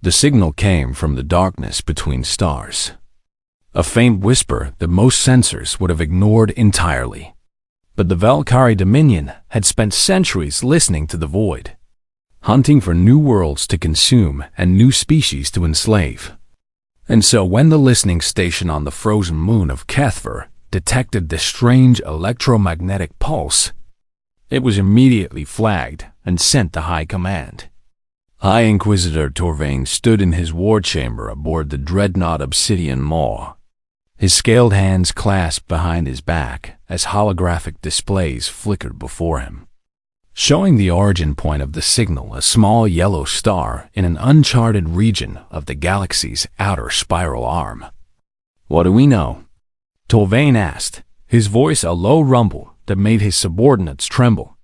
The signal came from the darkness between stars, a faint whisper that most sensors would have ignored entirely. But the Valkyrie Dominion had spent centuries listening to the void, hunting for new worlds to consume and new species to enslave. And so when the listening station on the frozen moon of Kethver detected this strange electromagnetic pulse, it was immediately flagged and sent to High Command. High Inquisitor Torvain stood in his war chamber aboard the dreadnought Obsidian Maw, his scaled hands clasped behind his back as holographic displays flickered before him, showing the origin point of the signal, a small yellow star in an uncharted region of the galaxy's outer spiral arm. "What do we know?" Torvain asked, his voice a low rumble that made his subordinates tremble.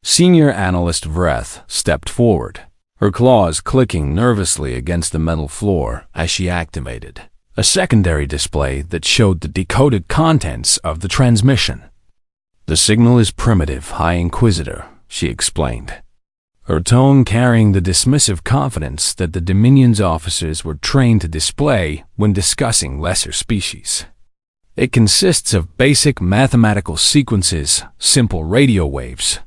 Senior Analyst Vreth stepped forward, her claws clicking nervously against the metal floor as she activated a secondary display that showed the decoded contents of the transmission. "The signal is primitive, High Inquisitor," she explained, her tone carrying the dismissive confidence that the Dominion's officers were trained to display when discussing lesser species. "It consists of basic mathematical sequences, simple radio waves,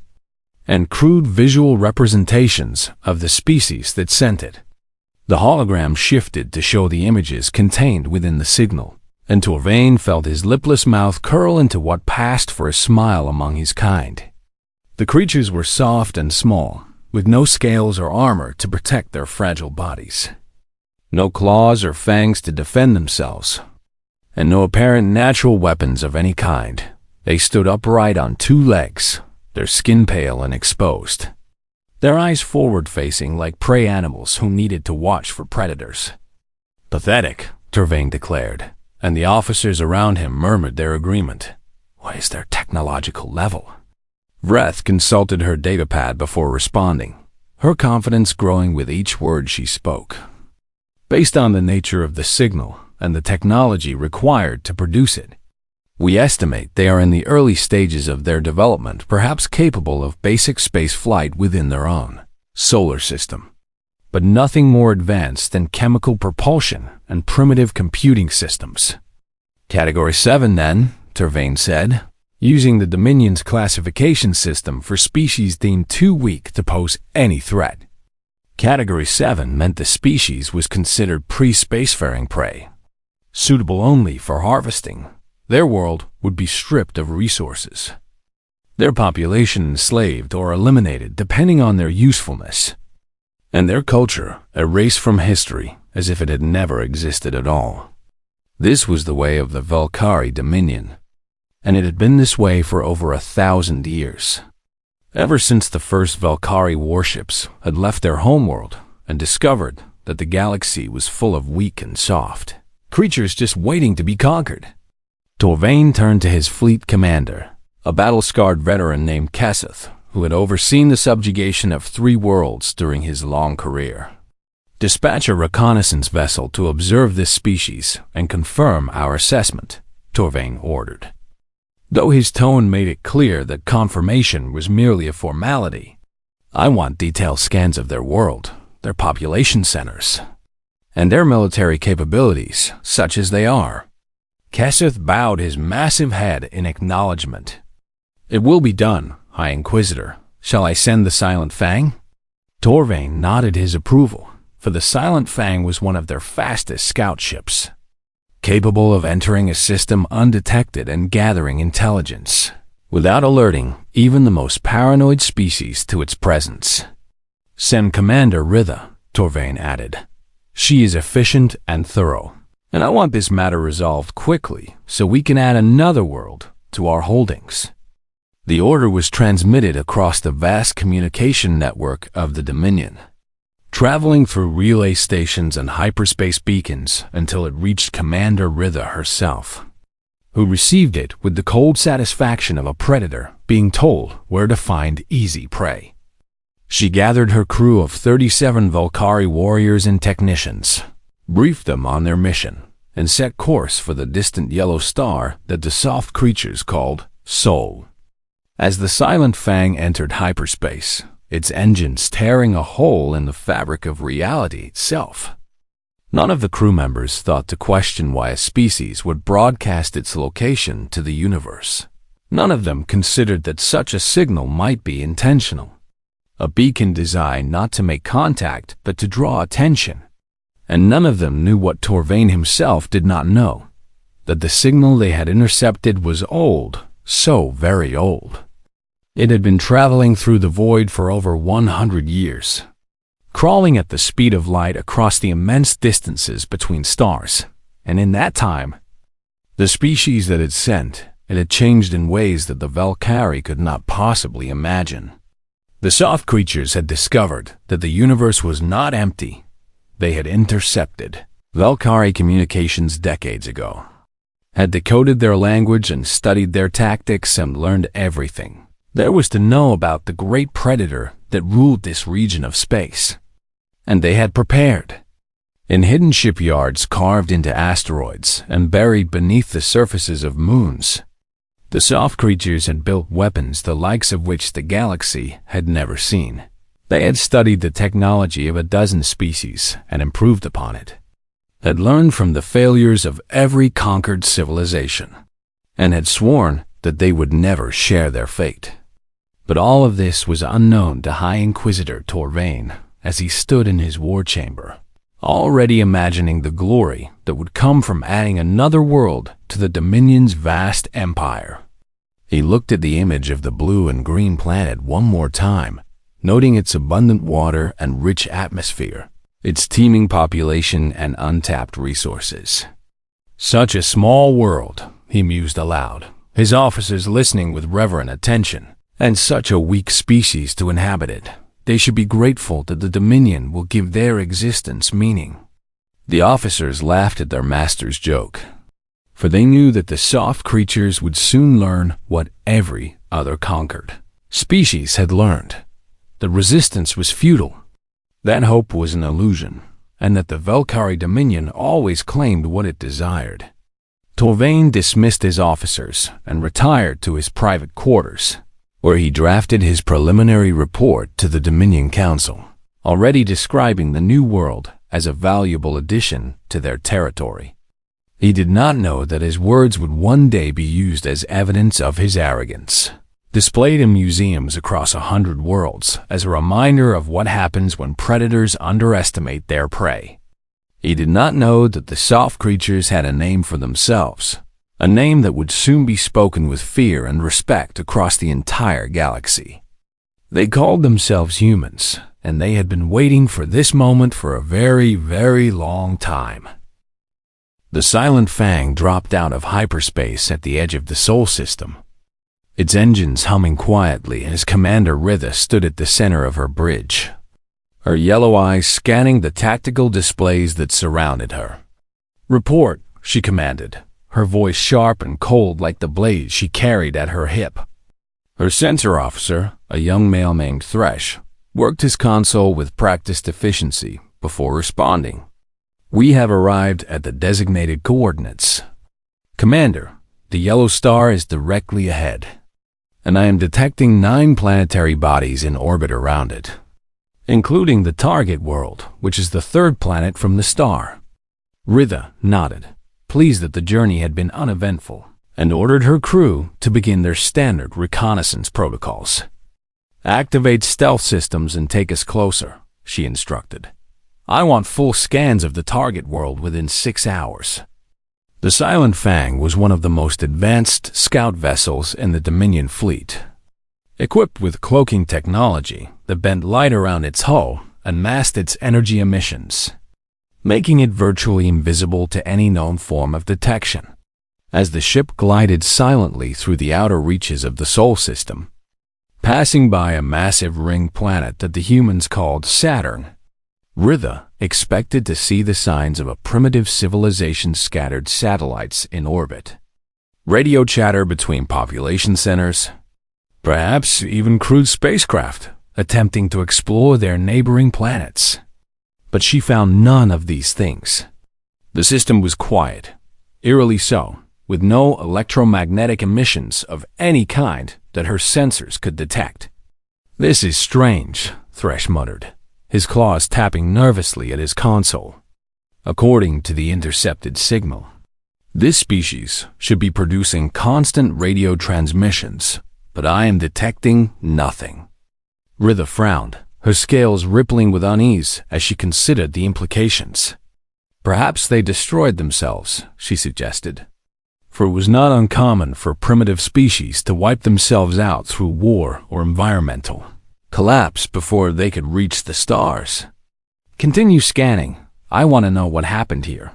and crude visual representations of the species that sent it." The hologram shifted to show the images contained within the signal, and Torvain felt his lipless mouth curl into what passed for a smile among his kind. The creatures were soft and small, with no scales or armor to protect their fragile bodies, no claws or fangs to defend themselves, and no apparent natural weapons of any kind. They stood upright on two legs, their skin pale and exposed, their eyes forward-facing like prey animals who needed to watch for predators. "Pathetic," Torvain declared, and the officers around him murmured their agreement. "What is their technological level?" Vreth consulted her datapad before responding, her confidence growing with each word she spoke. "Based on the nature of the signal and the technology required to produce it, we estimate they are in the early stages of their development, perhaps capable of basic space flight within their own solar system, but nothing more advanced than chemical propulsion and primitive computing systems." "Category 7, then," Torvain said, using the Dominion's classification system for species deemed too weak to pose any threat. Category 7 meant the species was considered pre-spacefaring prey, suitable only for harvesting. Their world would be stripped of resources, their population enslaved or eliminated depending on their usefulness, and their culture erased from history as if it had never existed at all. This was the way of the Valkyrie Dominion, and it had been this way for over 1,000 years, ever since the first Valkyrie warships had left their homeworld and discovered that the galaxy was full of weak and soft creatures just waiting to be conquered. Torvain turned to his fleet commander, a battle-scarred veteran named Kesseth, who had overseen the subjugation of 3 worlds during his long career. "Dispatch a reconnaissance vessel to observe this species and confirm our assessment," Torvain ordered. Though his tone made it clear that confirmation was merely a formality. "I want detailed scans of their world, their population centers, and their military capabilities, such as they are." Kesseth bowed his massive head in acknowledgement. "It will be done, High Inquisitor. Shall I send the Silent Fang?" Torvain nodded his approval, for the Silent Fang was one of their fastest scout ships, capable of entering a system undetected and gathering intelligence, without alerting even the most paranoid species to its presence. "Send Commander Ritha," Torvain added. "She is efficient and thorough, and I want this matter resolved quickly so we can add another world to our holdings." The order was transmitted across the vast communication network of the Dominion, traveling through relay stations and hyperspace beacons until it reached Commander Ritha herself, who received it with the cold satisfaction of a predator being told where to find easy prey. She gathered her crew of 37 Valkyrie warriors and technicians, briefed them on their mission, and set course for the distant yellow star that the soft creatures called Sol. As the Silent Fang entered hyperspace, its engines tearing a hole in the fabric of reality itself. None of the crew members thought to question why a species would broadcast its location to the universe. None of them considered that such a signal might be intentional. A beacon designed not to make contact but to draw attention. And none of them knew what Torvain himself did not know, that the signal they had intercepted was old, so very old. It had been traveling through the void for over 100 years, crawling at the speed of light across the immense distances between stars, and in that time, the species that it sent, it had changed in ways that the Valkyrie could not possibly imagine. The soft creatures had discovered that the universe was not empty. They had intercepted Valkyrie communications decades ago, had decoded their language and studied their tactics and learned everything there was to know about the great predator that ruled this region of space. And they had prepared. In hidden shipyards carved into asteroids and buried beneath the surfaces of moons, the soft creatures had built weapons the likes of which the galaxy had never seen. They had studied the technology of a dozen species and improved upon it, had learned from the failures of every conquered civilization, and had sworn that they would never share their fate. But all of this was unknown to High Inquisitor Torvain as he stood in his war chamber, already imagining the glory that would come from adding another world to the Dominion's vast empire. He looked at the image of the blue and green planet one more time, noting its abundant water and rich atmosphere, its teeming population and untapped resources. Such a small world, he mused aloud, his officers listening with reverent attention, and such a weak species to inhabit it. They should be grateful that the Dominion will give their existence meaning. The officers laughed at their master's joke, for they knew that the soft creatures would soon learn what every other conquered species had learned. The resistance was futile, that hope was an illusion, and that the Valkyrie Dominion always claimed what it desired. Torvain dismissed his officers and retired to his private quarters, where he drafted his preliminary report to the Dominion Council, already describing the new world as a valuable addition to their territory. He did not know that his words would one day be used as evidence of his arrogance, displayed in museums across 100 worlds as a reminder of what happens when predators underestimate their prey. He did not know that the soft creatures had a name for themselves, a name that would soon be spoken with fear and respect across the entire galaxy. They called themselves humans, and they had been waiting for this moment for a very, very long time. The Silent Fang dropped out of hyperspace at the edge of the Sol system, its engines humming quietly as Commander Ritha stood at the center of her bridge, her yellow eyes scanning the tactical displays that surrounded her. "Report," she commanded, her voice sharp and cold like the blade she carried at her hip. Her sensor officer, a young male named Thresh, worked his console with practiced efficiency before responding. "We have arrived at the designated coordinates. Commander, the yellow star is directly ahead, and I am detecting 9 planetary bodies in orbit around it, including the target world, which is the 3rd planet from the star." Ritha nodded, pleased that the journey had been uneventful, and ordered her crew to begin their standard reconnaissance protocols. "Activate stealth systems and take us closer," she instructed. "I want full scans of the target world within 6 hours." The Silent Fang was one of the most advanced scout vessels in the Dominion fleet, equipped with cloaking technology that bent light around its hull and masked its energy emissions, making it virtually invisible to any known form of detection. As the ship glided silently through the outer reaches of the Sol system, passing by a massive ring planet that the humans called Saturn, Ritha expected to see the signs of a primitive civilization's scattered satellites in orbit, radio chatter between population centers, perhaps even crude spacecraft attempting to explore their neighboring planets. But she found none of these things. The system was quiet, eerily so, with no electromagnetic emissions of any kind that her sensors could detect. "This is strange," Thresh muttered, his claws tapping nervously at his console. "According to the intercepted signal, this species should be producing constant radio transmissions, but I am detecting nothing." Ritha frowned, her scales rippling with unease as she considered the implications. "Perhaps they destroyed themselves," she suggested, for it was not uncommon for primitive species to wipe themselves out through war or environmental collapse before they could reach the stars. "Continue scanning. I want to know what happened here."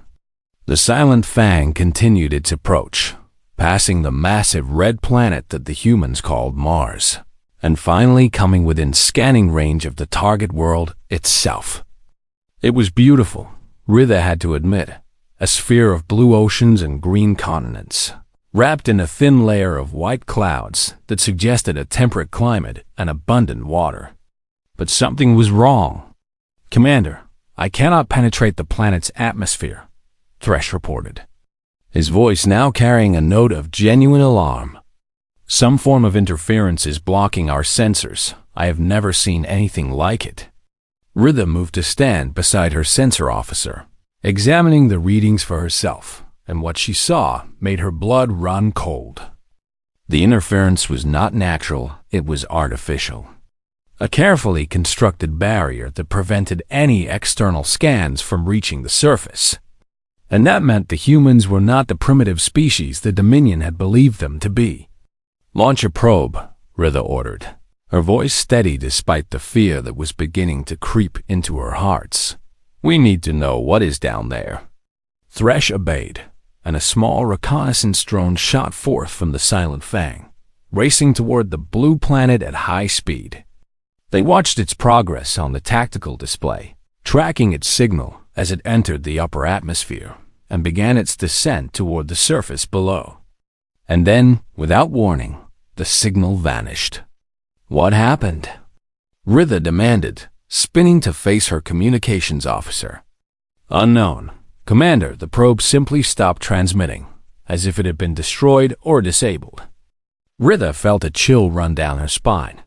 The Silent Fang continued its approach, passing the massive red planet that the humans called Mars, and finally coming within scanning range of the target world itself. It was beautiful, Ritha had to admit, a sphere of blue oceans and green continents, wrapped in a thin layer of white clouds that suggested a temperate climate and abundant water. But something was wrong. "Commander, I cannot penetrate the planet's atmosphere," Thresh reported, his voice now carrying a note of genuine alarm. "Some form of interference is blocking our sensors. I have never seen anything like it." Ritha moved to stand beside her sensor officer, examining the readings for herself, and what she saw made her blood run cold. The interference was not natural, it was artificial. A carefully constructed barrier that prevented any external scans from reaching the surface. And that meant the humans were not the primitive species the Dominion had believed them to be. "Launch a probe," Ritha ordered, her voice steady despite the fear that was beginning to creep into her hearts. "We need to know what is down there." Thresh obeyed, and a small reconnaissance drone shot forth from the Silent Fang, racing toward the blue planet at high speed. They watched its progress on the tactical display, tracking its signal as it entered the upper atmosphere and began its descent toward the surface below. And then, without warning, the signal vanished. "What happened?" Ritha demanded, spinning to face her communications officer. "Unknown. Commander, the probe simply stopped transmitting, as if it had been destroyed or disabled." Ritha felt a chill run down her spine,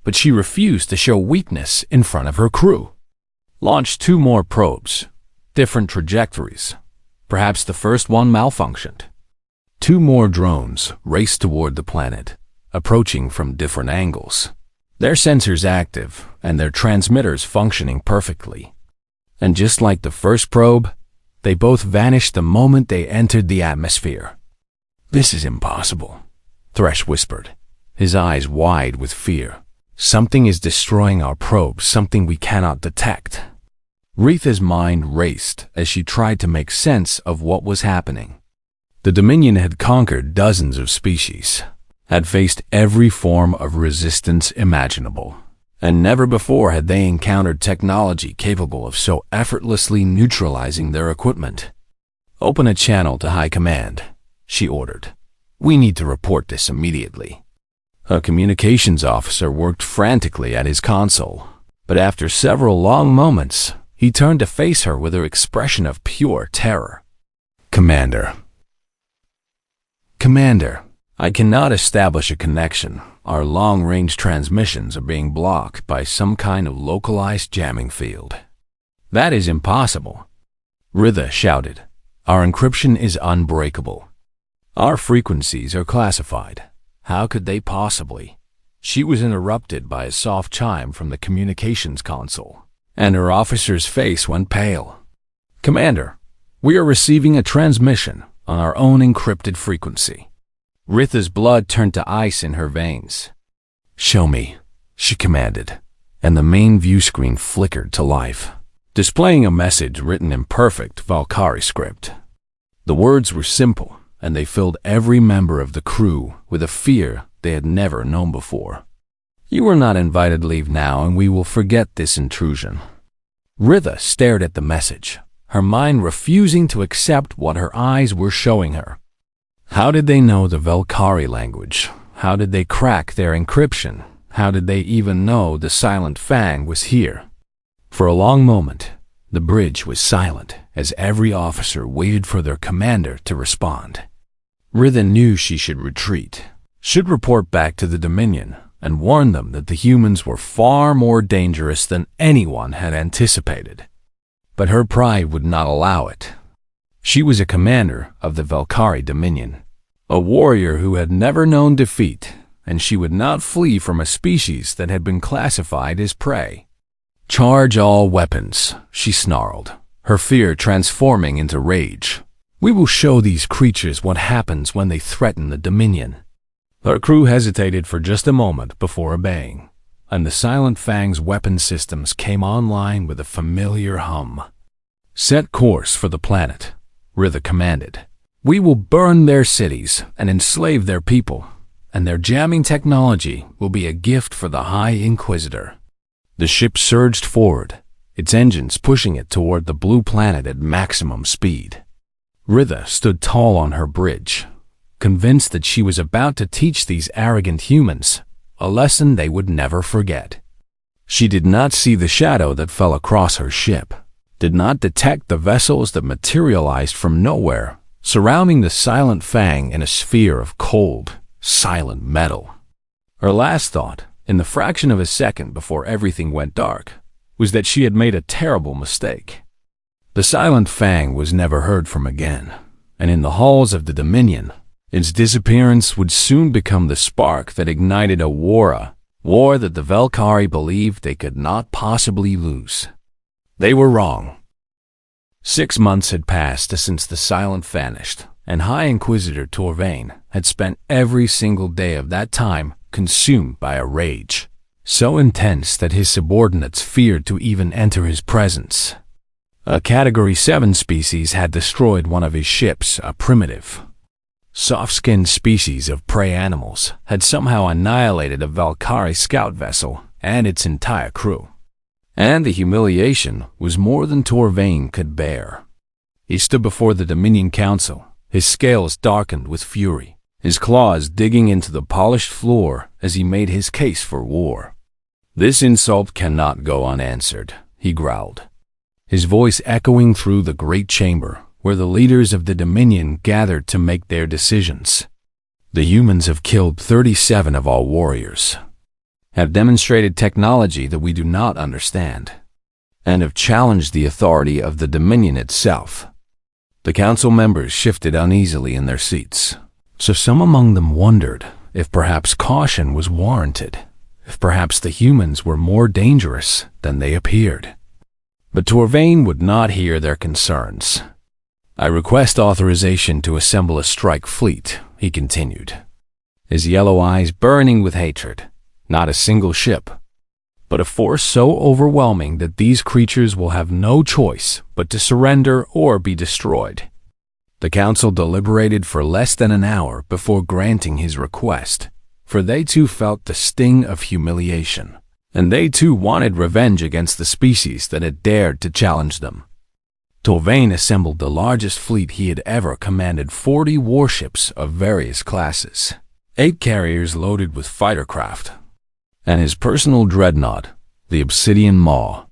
but she refused to show weakness in front of her crew. "Launch 2 more probes, different trajectories. Perhaps the first one malfunctioned." 2 more drones raced toward the planet, approaching from different angles, their sensors active and their transmitters functioning perfectly. And just like the first probe, they both vanished the moment they entered the atmosphere. "This is impossible," Thresh whispered, his eyes wide with fear. "Something is destroying our probe, something we cannot detect." Ritha's mind raced as she tried to make sense of what was happening. The Dominion had conquered dozens of species, had faced every form of resistance imaginable, and never before had they encountered technology capable of so effortlessly neutralizing their equipment. "Open a channel to High Command," she ordered. "We need to report this immediately." Her communications officer worked frantically at his console, but after several long moments, he turned to face her with an expression of pure terror. "Commander. Commander, I cannot establish a connection. Our long-range transmissions are being blocked by some kind of localized jamming field." "That is impossible," Ritha shouted. "Our encryption is unbreakable. Our frequencies are classified. How could they possibly?" She was interrupted by a soft chime from the communications console, and her officer's face went pale. "Commander, we are receiving a transmission on our own encrypted frequency." Ritha's blood turned to ice in her veins. "Show me," she commanded, and the main view screen flickered to life, displaying a message written in perfect Valkyrie script. The words were simple, and they filled every member of the crew with a fear they had never known before. "You are not invited to leave now, and we will forget this intrusion." Ritha stared at the message, her mind refusing to accept what her eyes were showing her. How did they know the Valkyrie language? How did they crack their encryption? How did they even know the Silent Fang was here? For a long moment, the bridge was silent as every officer waited for their commander to respond. Ritha knew she should retreat, should report back to the Dominion, and warned them that the humans were far more dangerous than anyone had anticipated. But her pride would not allow it. She was a commander of the Valkyrie Dominion, a warrior who had never known defeat, and she would not flee from a species that had been classified as prey. "Charge all weapons," she snarled, her fear transforming into rage. "We will show these creatures what happens when they threaten the Dominion." Her crew hesitated for just a moment before obeying, and the Silent Fang's weapon systems came online with a familiar hum. "Set course for the planet," Ritha commanded. "We will burn their cities and enslave their people, and their jamming technology will be a gift for the High Inquisitor." The ship surged forward, its engines pushing it toward the blue planet at maximum speed. Ritha stood tall on her bridge, convinced that she was about to teach these arrogant humans a lesson they would never forget. She did not see the shadow that fell across her ship, did not detect the vessels that materialized from nowhere, surrounding the Silent Fang in a sphere of cold, silent metal. Her last thought, in the fraction of a second before everything went dark, was that she had made a terrible mistake. The Silent Fang was never heard from again, and in the halls of the Dominion, its disappearance would soon become the spark that ignited a war that the Valkyrie believed they could not possibly lose. They were wrong. 6 months had passed since the Silent vanished, and High Inquisitor Torvain had spent every single day of that time consumed by a rage so intense that his subordinates feared to even enter his presence. A Category 7 species had destroyed one of his ships, a primitive, soft-skinned species of prey animals had somehow annihilated a Valkyrie scout vessel and its entire crew. And the humiliation was more than Torvain could bear. He stood before the Dominion Council, his scales darkened with fury, his claws digging into the polished floor as he made his case for war. "This insult cannot go unanswered," he growled, his voice echoing through the great chamber where the leaders of the Dominion gathered to make their decisions. "The humans have killed 37 of our warriors, have demonstrated technology that we do not understand, and have challenged the authority of the Dominion itself." The council members shifted uneasily in their seats, so some among them wondered if perhaps caution was warranted, if perhaps the humans were more dangerous than they appeared. But Torvain would not hear their concerns. "I request authorization to assemble a strike fleet," he continued, his yellow eyes burning with hatred. "Not a single ship, but a force so overwhelming that these creatures will have no choice but to surrender or be destroyed." The council deliberated for less than an hour before granting his request, for they too felt the sting of humiliation, and they too wanted revenge against the species that had dared to challenge them. Torvain assembled the largest fleet he had ever commanded, 40 warships of various classes, 8 carriers loaded with fighter craft, and his personal dreadnought, the Obsidian Maw,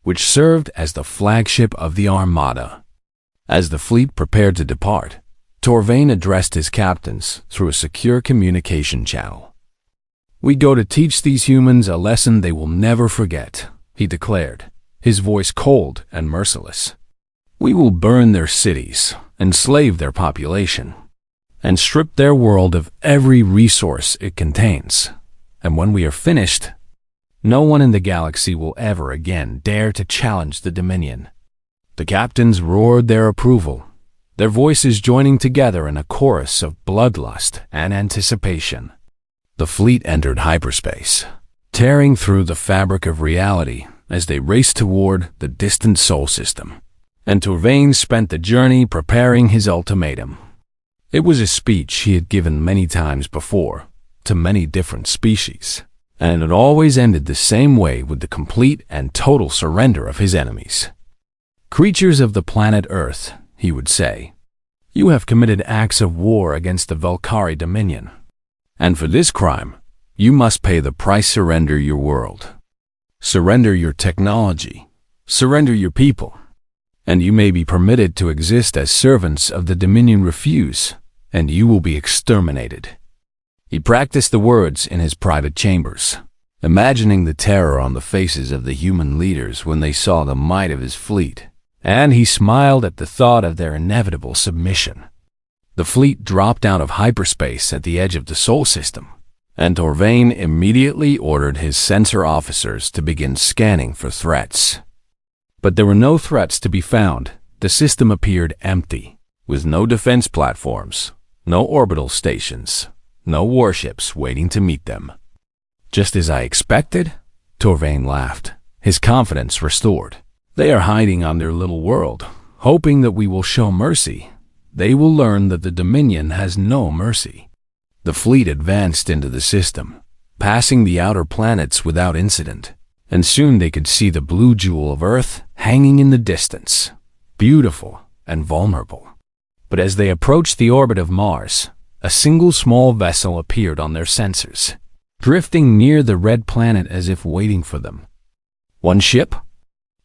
which served as the flagship of the Armada. As the fleet prepared to depart, Torvain addressed his captains through a secure communication channel. "We go to teach these humans a lesson they will never forget," he declared, his voice cold and merciless. "We will burn their cities, enslave their population, and strip their world of every resource it contains. And when we are finished, no one in the galaxy will ever again dare to challenge the Dominion." The captains roared their approval, their voices joining together in a chorus of bloodlust and anticipation. The fleet entered hyperspace, tearing through the fabric of reality as they raced toward the distant Sol system. And Torvain spent the journey preparing his ultimatum. It was a speech he had given many times before, to many different species, and it always ended the same way, with the complete and total surrender of his enemies. "Creatures of the planet Earth," he would say, "you have committed acts of war against the Valkyrie Dominion, and for this crime, you must pay the price. Surrender your world, surrender your technology, surrender your people, and you may be permitted to exist as servants of the Dominion. Refuse, and you will be exterminated." He practiced the words in his private chambers, imagining the terror on the faces of the human leaders when they saw the might of his fleet, and he smiled at the thought of their inevitable submission. The fleet dropped out of hyperspace at the edge of the Sol system, and Torvain immediately ordered his sensor officers to begin scanning for threats. But there were no threats to be found. The system appeared empty, with no defense platforms, no orbital stations, no warships waiting to meet them. Just as I expected, Torvain laughed, his confidence restored. They are hiding on their little world, hoping that we will show mercy. They will learn that the Dominion has no mercy. The fleet advanced into the system, passing the outer planets without incident, and soon they could see the blue jewel of Earth hanging in the distance, beautiful and vulnerable. But as they approached the orbit of Mars, a single small vessel appeared on their sensors, drifting near the red planet as if waiting for them. One ship?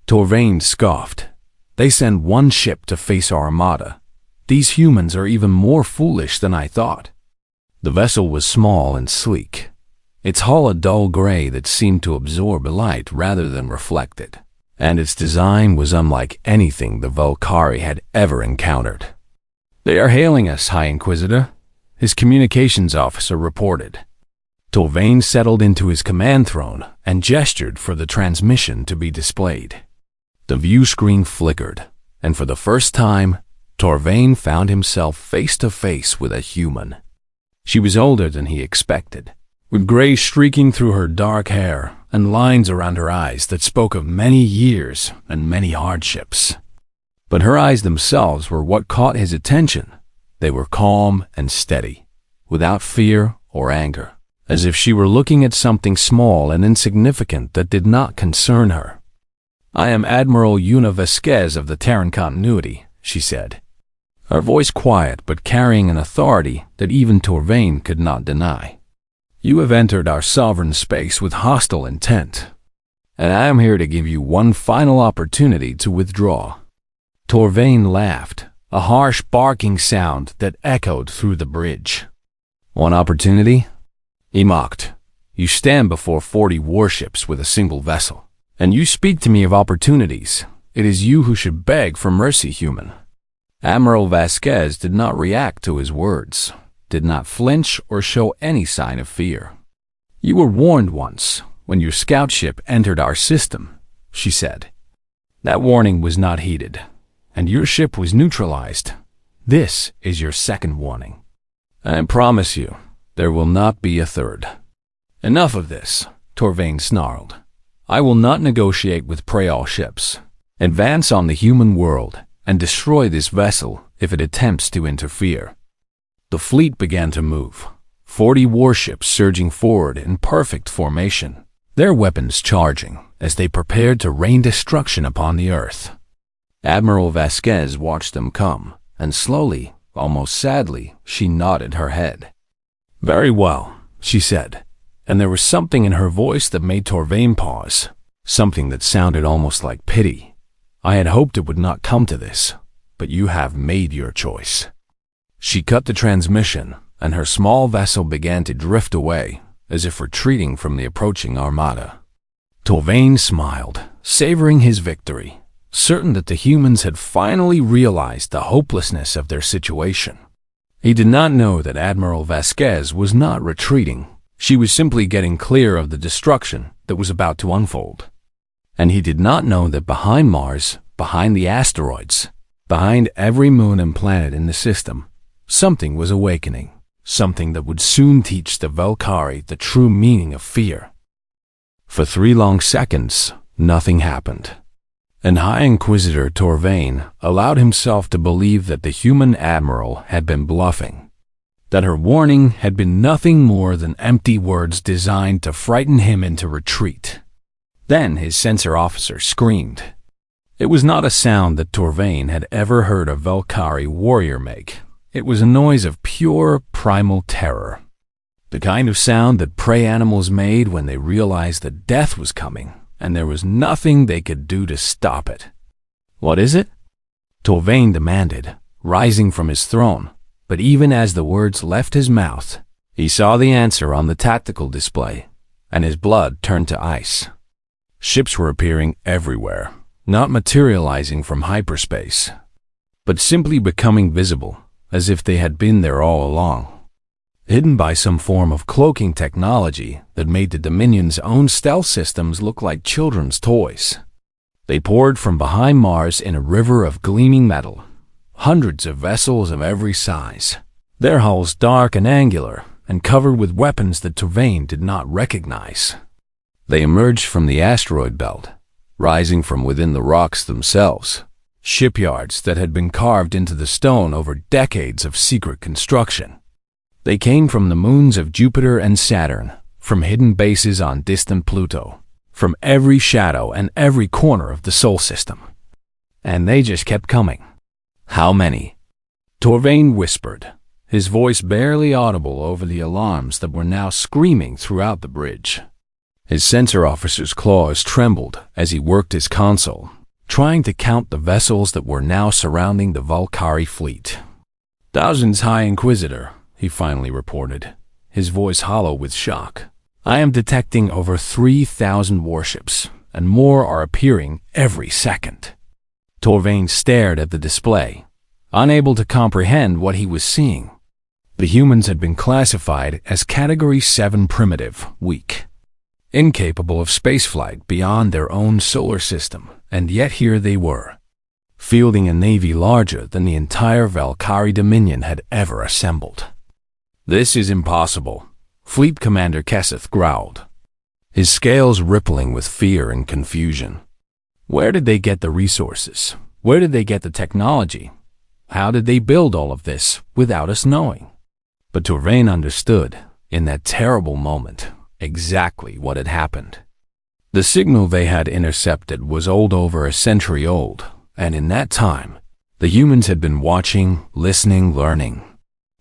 Torvain scoffed. They send one ship to face our armada. These humans are even more foolish than I thought. The vessel was small and sleek, its hull a dull gray that seemed to absorb light rather than reflect it, and its design was unlike anything the Valkyrie had ever encountered. "They are hailing us, High Inquisitor," his communications officer reported. Torvain settled into his command throne and gestured for the transmission to be displayed. The view screen flickered, and for the first time, Torvain found himself face to face with a human. She was older than he expected, with gray streaking through her dark hair and lines around her eyes that spoke of many years and many hardships. But her eyes themselves were what caught his attention. They were calm and steady, without fear or anger, as if she were looking at something small and insignificant that did not concern her. "I am Admiral Una Vasquez of the Terran Continuity," she said, her voice quiet but carrying an authority that even Torvain could not deny. "You have entered our sovereign space with hostile intent, and I am here to give you one final opportunity to withdraw." Torvain laughed, a harsh barking sound that echoed through the bridge. "One opportunity?" he mocked. "You stand before 40 warships with a single vessel, and you speak to me of opportunities. It is you who should beg for mercy, human." Admiral Vasquez did not react to his words, did not flinch or show any sign of fear. "You were warned once, when your scout ship entered our system," she said. "That warning was not heeded, and your ship was neutralized. This is your second warning. I promise you, there will not be a third." "Enough of this," Torvain snarled. "I will not negotiate with Preyal ships. Advance on the human world and destroy this vessel if it attempts to interfere." The fleet began to move, 40 warships surging forward in perfect formation, their weapons charging as they prepared to rain destruction upon the Earth. Admiral Vasquez watched them come, and slowly, almost sadly, she nodded her head. "Very well," she said, and there was something in her voice that made Torvain pause, something that sounded almost like pity. "I had hoped it would not come to this, but you have made your choice." She cut the transmission, and her small vessel began to drift away, as if retreating from the approaching armada. Torvain smiled, savoring his victory, certain that the humans had finally realized the hopelessness of their situation. He did not know that Admiral Vasquez was not retreating. She was simply getting clear of the destruction that was about to unfold. And he did not know that behind Mars, behind the asteroids, behind every moon and planet in the system, something was awakening, something that would soon teach the Valkyrie the true meaning of fear. For 3 long seconds, nothing happened, and High Inquisitor Torvain allowed himself to believe that the human admiral had been bluffing, that her warning had been nothing more than empty words designed to frighten him into retreat. Then his sensor officer screamed. It was not a sound that Torvain had ever heard a Valkyrie warrior make. It was a noise of pure, primal terror. The kind of sound that prey animals made when they realized that death was coming, and there was nothing they could do to stop it. "What is it?" Torvain demanded, rising from his throne, but even as the words left his mouth, He saw the answer on the tactical display, and his blood turned to ice. Ships were appearing everywhere, not materializing from hyperspace, but simply becoming visible, as if they had been there all along. Hidden by some form of cloaking technology that made the Dominion's own stealth systems look like children's toys. They poured from behind Mars in a river of gleaming metal, hundreds of vessels of every size, their hulls dark and angular and covered with weapons that Torvain did not recognize. They emerged from the asteroid belt, rising from within the rocks themselves, shipyards that had been carved into the stone over decades of secret construction. They came from the moons of Jupiter and Saturn, from hidden bases on distant Pluto, from every shadow and every corner of the Sol system. And they just kept coming. How many? Torvain whispered, his voice barely audible over the alarms that were now screaming throughout the bridge. His sensor officer's claws trembled as he worked his console, trying to count the vessels that were now surrounding the Valkyrie fleet. "Thousands, High Inquisitor," he finally reported, his voice hollow with shock. "I am detecting over 3,000 warships, and more are appearing every second." Torvain stared at the display, unable to comprehend what he was seeing. The humans had been classified as Category 7 primitive, weak, incapable of spaceflight beyond their own solar system, and yet here they were, fielding a navy larger than the entire Valkyrie Dominion had ever assembled. "This is impossible," Fleet Commander Kesseth growled, his scales rippling with fear and confusion. Where did they get the resources? Where did they get the technology? How did they build all of this without us knowing? But Torvain understood, in that terrible moment, exactly what had happened. The signal they had intercepted was over a century old, and in that time, the humans had been watching, listening, learning.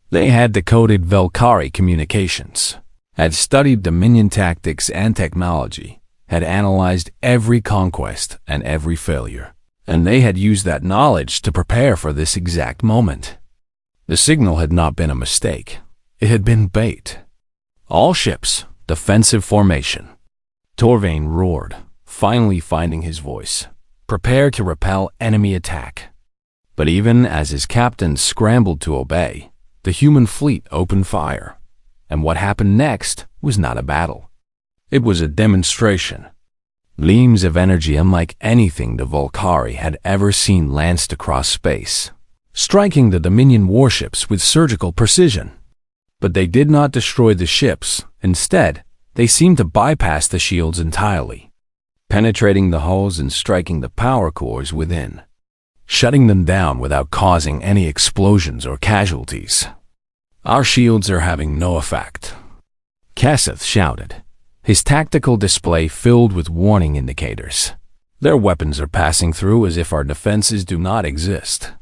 They had decoded Valkyrie communications, had studied Dominion tactics and technology, had analyzed every conquest and every failure, and they had used that knowledge to prepare for this exact moment. The signal had not been a mistake. It had been bait. "All ships, defensive formation." Torvain roared, finally finding his voice. "Prepare to repel enemy attack." But even as his captains scrambled to obey, the human fleet opened fire. And what happened next was not a battle. It was a demonstration. Gleams of energy unlike anything the Valkyrie had ever seen lanced across space, striking the Dominion warships with surgical precision. But they did not destroy the ships. Instead, they seemed to bypass the shields entirely, penetrating the hulls and striking the power cores within, shutting them down without causing any explosions or casualties. "Our shields are having no effect," Kesseth shouted, his tactical display filled with warning indicators. "Their weapons are passing through as if our defenses do not exist."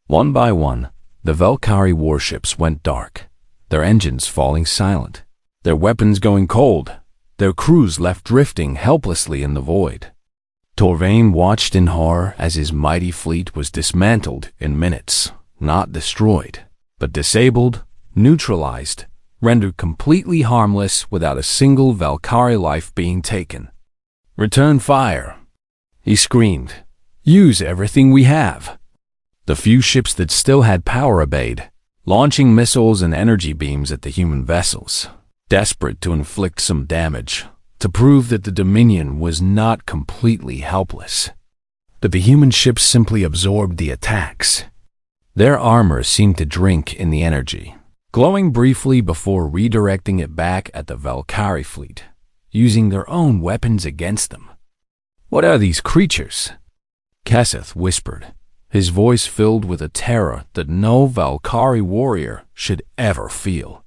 One by one, the Valkyrie warships went dark, their engines falling silent, their weapons going cold, their crews left drifting helplessly in the void. Torvain watched in horror as his mighty fleet was dismantled in minutes, not destroyed, but disabled, neutralized, rendered completely harmless without a single Valkyrie life being taken. "Return fire," he screamed. "Use everything we have." The few ships that still had power obeyed, launching missiles and energy beams at the human vessels, desperate to inflict some damage, to prove that the Dominion was not completely helpless. But the human ships simply absorbed the attacks. Their armor seemed to drink in the energy, glowing briefly before redirecting it back at the Valkyrie fleet, using their own weapons against them. "What are these creatures?" Kesseth whispered, his voice filled with a terror that no Valkyrie warrior should ever feel.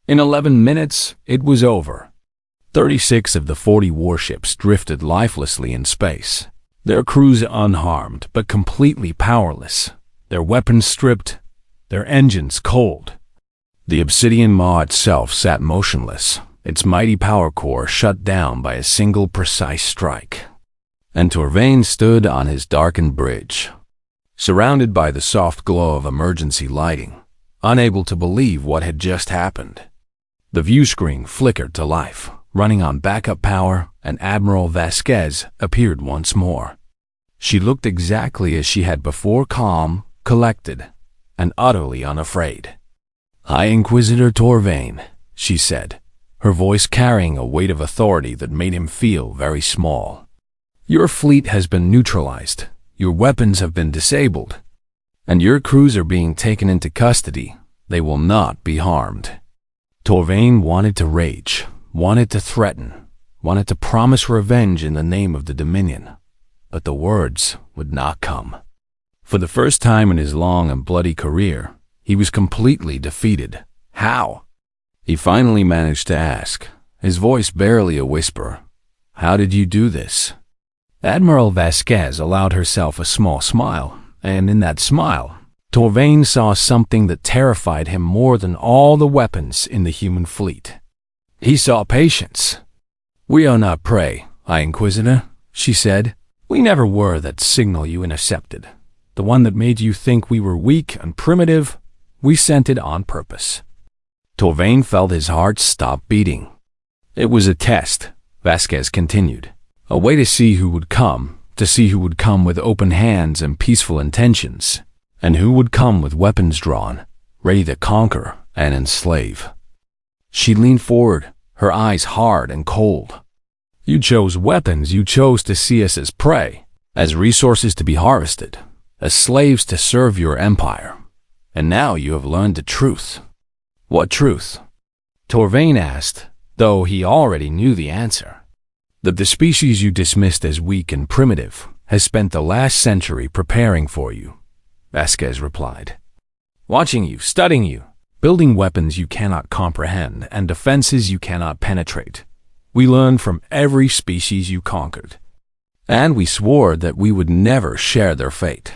In 11 minutes, it was over. 36 of the 40 warships drifted lifelessly in space, their crews unharmed but completely powerless, their weapons stripped, their engines cold. The obsidian maw itself sat motionless, its mighty power core shut down by a single precise strike. And Torvain stood on his darkened bridge, surrounded by the soft glow of emergency lighting, unable to believe what had just happened. The view screen flickered to life, running on backup power, and Admiral Vasquez appeared once more. She looked exactly as she had before, calm, collected, and utterly unafraid. "High Inquisitor Torvain," she said, her voice carrying a weight of authority that made him feel very small. "Your fleet has been neutralized, your weapons have been disabled, and your crews are being taken into custody. They will not be harmed." Torvain wanted to rage, wanted to threaten, wanted to promise revenge in the name of the Dominion, but the words would not come. For the first time in his long and bloody career, he was completely defeated. How? He finally managed to ask, his voice barely a whisper, "How did you do this?" Admiral Vasquez allowed herself a small smile, and in that smile, Torvain saw something that terrified him more than all the weapons in the human fleet. He saw patience. "We are not prey, High Inquisitor," she said. "We never were that signal you intercepted. The one that made you think we were weak and primitive, we sent it on purpose." Torvain felt his heart stop beating. "It was a test," Vasquez continued. "A way to see who would come with open hands and peaceful intentions, and who would come with weapons drawn, ready to conquer and enslave." She leaned forward, her eyes hard and cold. "You chose weapons, you chose to see us as prey, as resources to be harvested, as slaves to serve your empire. And now you have learned the truth." "What truth?" Torvain asked, though he already knew the answer. "That the species you dismissed as weak and primitive has spent the last century preparing for you," Vasquez replied. "Watching you, studying you, building weapons you cannot comprehend and defenses you cannot penetrate. We learned from every species you conquered, and we swore that we would never share their fate."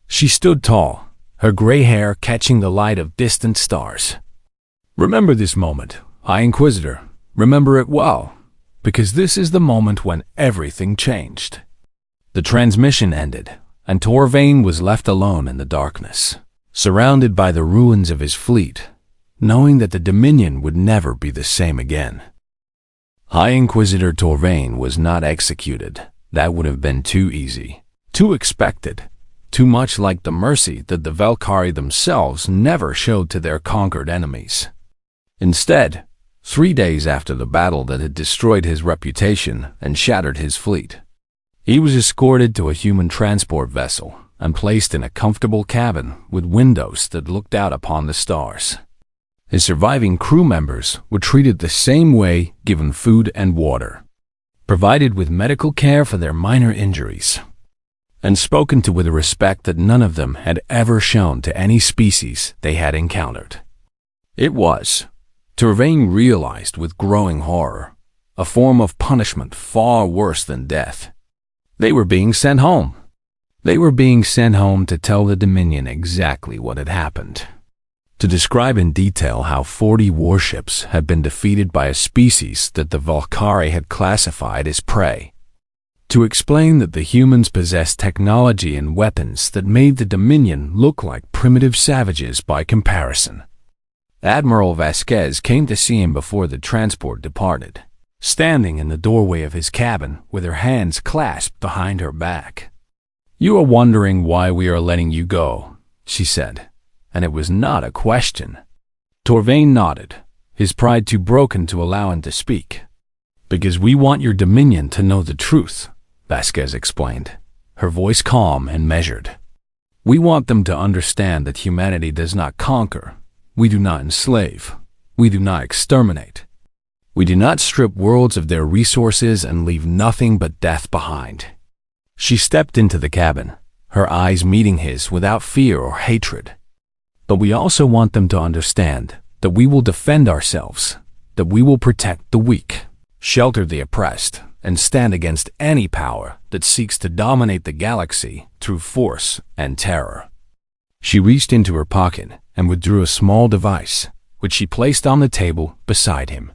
She stood tall, her gray hair catching the light of distant stars. "Remember this moment, High Inquisitor. Remember it well, because this is the moment when everything changed." The transmission ended, and Torvain was left alone in the darkness, surrounded by the ruins of his fleet, knowing that the Dominion would never be the same again. High Inquisitor Torvain was not executed. That would have been too easy, too expected, too much like the mercy that the Valkyrie themselves never showed to their conquered enemies. Instead, 3 days after the battle that had destroyed his reputation and shattered his fleet, he was escorted to a human transport vessel and placed in a comfortable cabin with windows that looked out upon the stars. His surviving crew members were treated the same way, given food and water, provided with medical care for their minor injuries, and spoken to with a respect that none of them had ever shown to any species they had encountered. It was, Torvain realized with growing horror, a form of punishment far worse than death. They were being sent home. They were being sent home to tell the Dominion exactly what had happened, to describe in detail how 40 warships had been defeated by a species that the Valkyrie had classified as prey, to explain that the humans possessed technology and weapons that made the Dominion look like primitive savages by comparison. Admiral Vasquez came to see him before the transport departed, standing in the doorway of his cabin with her hands clasped behind her back. "You are wondering why we are letting you go," she said, and it was not a question. Torvain nodded, his pride too broken to allow him to speak. "Because we want your Dominion to know the truth," Vasquez explained, her voice calm and measured. "We want them to understand that humanity does not conquer. We do not enslave. We do not exterminate. We do not strip worlds of their resources and leave nothing but death behind." She stepped into the cabin, her eyes meeting his without fear or hatred. "But we also want them to understand that we will defend ourselves, that we will protect the weak, shelter the oppressed, and stand against any power that seeks to dominate the galaxy through force and terror." She reached into her pocket and withdrew a small device, which she placed on the table beside him.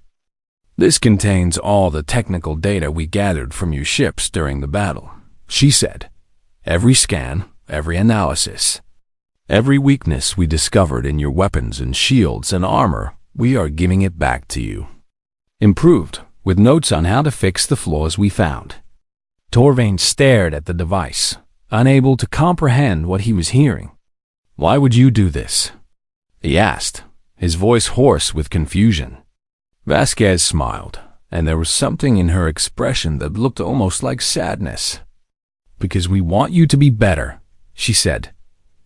"This contains all the technical data we gathered from your ships during the battle," she said. "Every scan, every analysis, every weakness we discovered in your weapons and shields and armor We are giving it back to you. Improved, with notes on how to fix the flaws we found. Torvain stared at the device, unable to comprehend what he was hearing. Why would you do this? He asked, his voice hoarse with confusion. Vasquez smiled, and there was something in her expression that looked almost like sadness. Because we want you to be better, she said.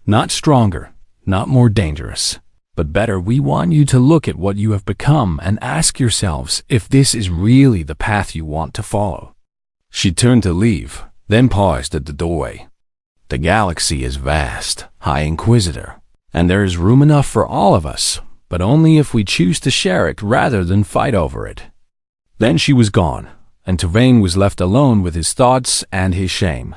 Not stronger, not more dangerous, but better. We want you to look at what you have become and ask yourselves if this is really the path you want to follow. She turned to leave, then paused at the doorway. The galaxy is vast, High Inquisitor, and there is room enough for all of us, but only if we choose to share it rather than fight over it. Then she was gone, and Torvain was left alone with his thoughts and his shame.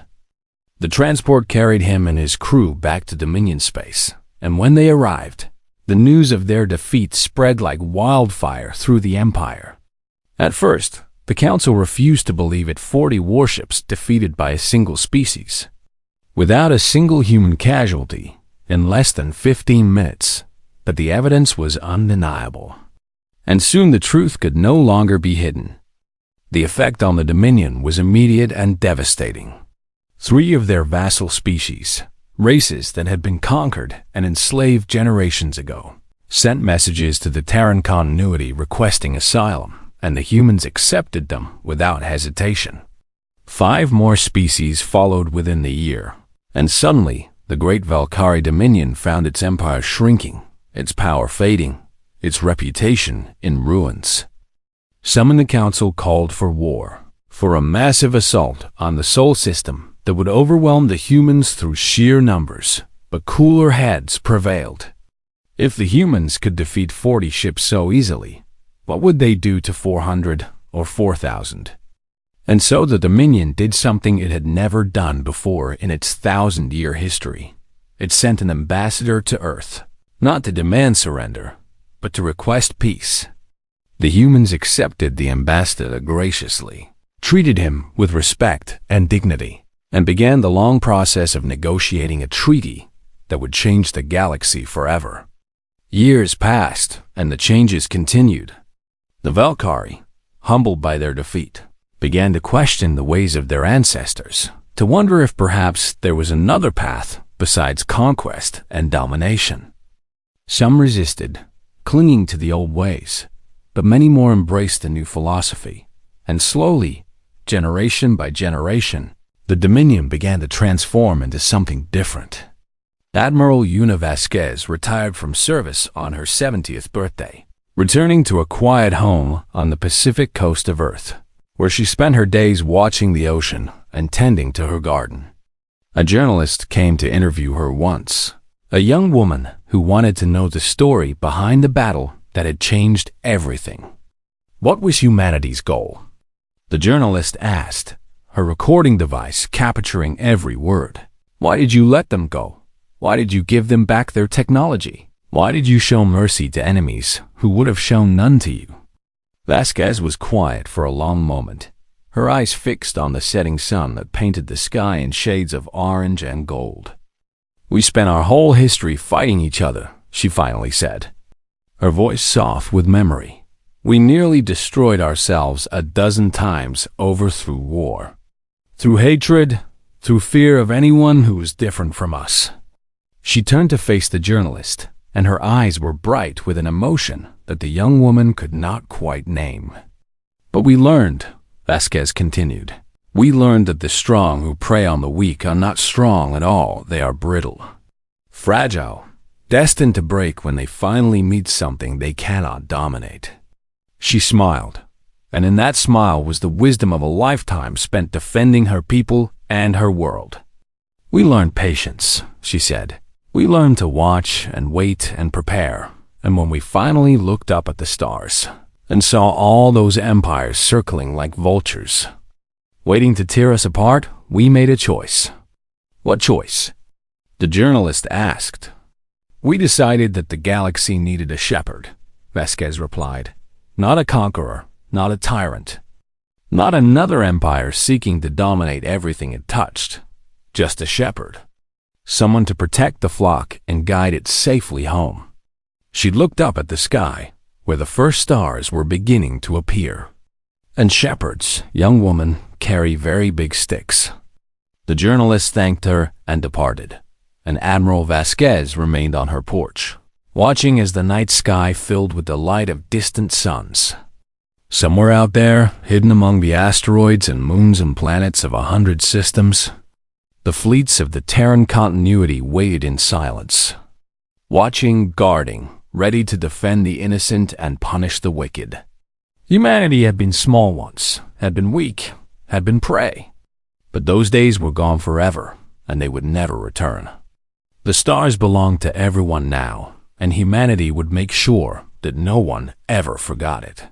The transport carried him and his crew back to Dominion space, and when they arrived, the news of their defeat spread like wildfire through the Empire. At first, the Council refused to believe it. 40 warships defeated by a single species, without a single human casualty, in less than 15 minutes, but the evidence was undeniable. And soon the truth could no longer be hidden. The effect on the Dominion was immediate and devastating. 3 of their vassal species, races that had been conquered and enslaved generations ago, sent messages to the Terran continuity requesting asylum, and the humans accepted them without hesitation. 5 more species followed within the year, and suddenly the great Valkyrie Dominion found its empire shrinking, its power fading, its reputation in ruins. Some in the Council called for war, for a massive assault on the Sol system that would overwhelm the humans through sheer numbers, but cooler heads prevailed. If the humans could defeat 40 ships so easily, what would they do to 400 or 4,000? And so the Dominion did something it had never done before in its 1,000-year history. It sent an ambassador to Earth, not to demand surrender, but to request peace. The humans accepted the ambassador graciously, treated him with respect and dignity, and began the long process of negotiating a treaty that would change the galaxy forever. Years passed, and the changes continued. The Valkyrie, humbled by their defeat, began to question the ways of their ancestors, to wonder if perhaps there was another path besides conquest and domination. Some resisted, clinging to the old ways, but many more embraced the new philosophy, and slowly, generation by generation, the Dominion began to transform into something different. Admiral Una Vasquez retired from service on her 70th birthday, returning to a quiet home on the Pacific coast of Earth, where she spent her days watching the ocean and tending to her garden. A journalist came to interview her once, a young woman who wanted to know the story behind the battle that had changed everything. What was humanity's goal? The journalist asked, her recording device capturing every word. Why did you let them go? Why did you give them back their technology? Why did you show mercy to enemies who would have shown none to you? Vasquez was quiet for a long moment, her eyes fixed on the setting sun that painted the sky in shades of orange and gold. We spent our whole history fighting each other, she finally said, her voice soft with memory. We nearly destroyed ourselves a dozen times over through war. Through hatred, through fear of anyone who was different from us. She turned to face the journalist, and her eyes were bright with an emotion that the young woman could not quite name. But we learned, Vasquez continued, we learned that the strong who prey on the weak are not strong at all. They are brittle, fragile, destined to break when they finally meet something they cannot dominate. She smiled, and in that smile was the wisdom of a lifetime spent defending her people and her world. We learned patience, she said. We learned to watch and wait and prepare, and when we finally looked up at the stars and saw all those empires circling like vultures, waiting to tear us apart, we made a choice. What choice? The journalist asked. We decided that the galaxy needed a shepherd, Vasquez replied. Not a conqueror, not a tyrant, not another empire seeking to dominate everything it touched, just a shepherd. Someone to protect the flock and guide it safely home. She looked up at the sky, where the first stars were beginning to appear. And shepherds, young women, carry very big sticks. The journalist thanked her and departed, and Admiral Vasquez remained on her porch, watching as the night sky filled with the light of distant suns. Somewhere out there, hidden among the asteroids and moons and planets of 100 systems, the fleets of the Terran continuity waited in silence, watching, guarding, ready to defend the innocent and punish the wicked. Humanity had been small once, had been weak, had been prey. But those days were gone forever, and they would never return. The stars belonged to everyone now, and humanity would make sure that no one ever forgot it.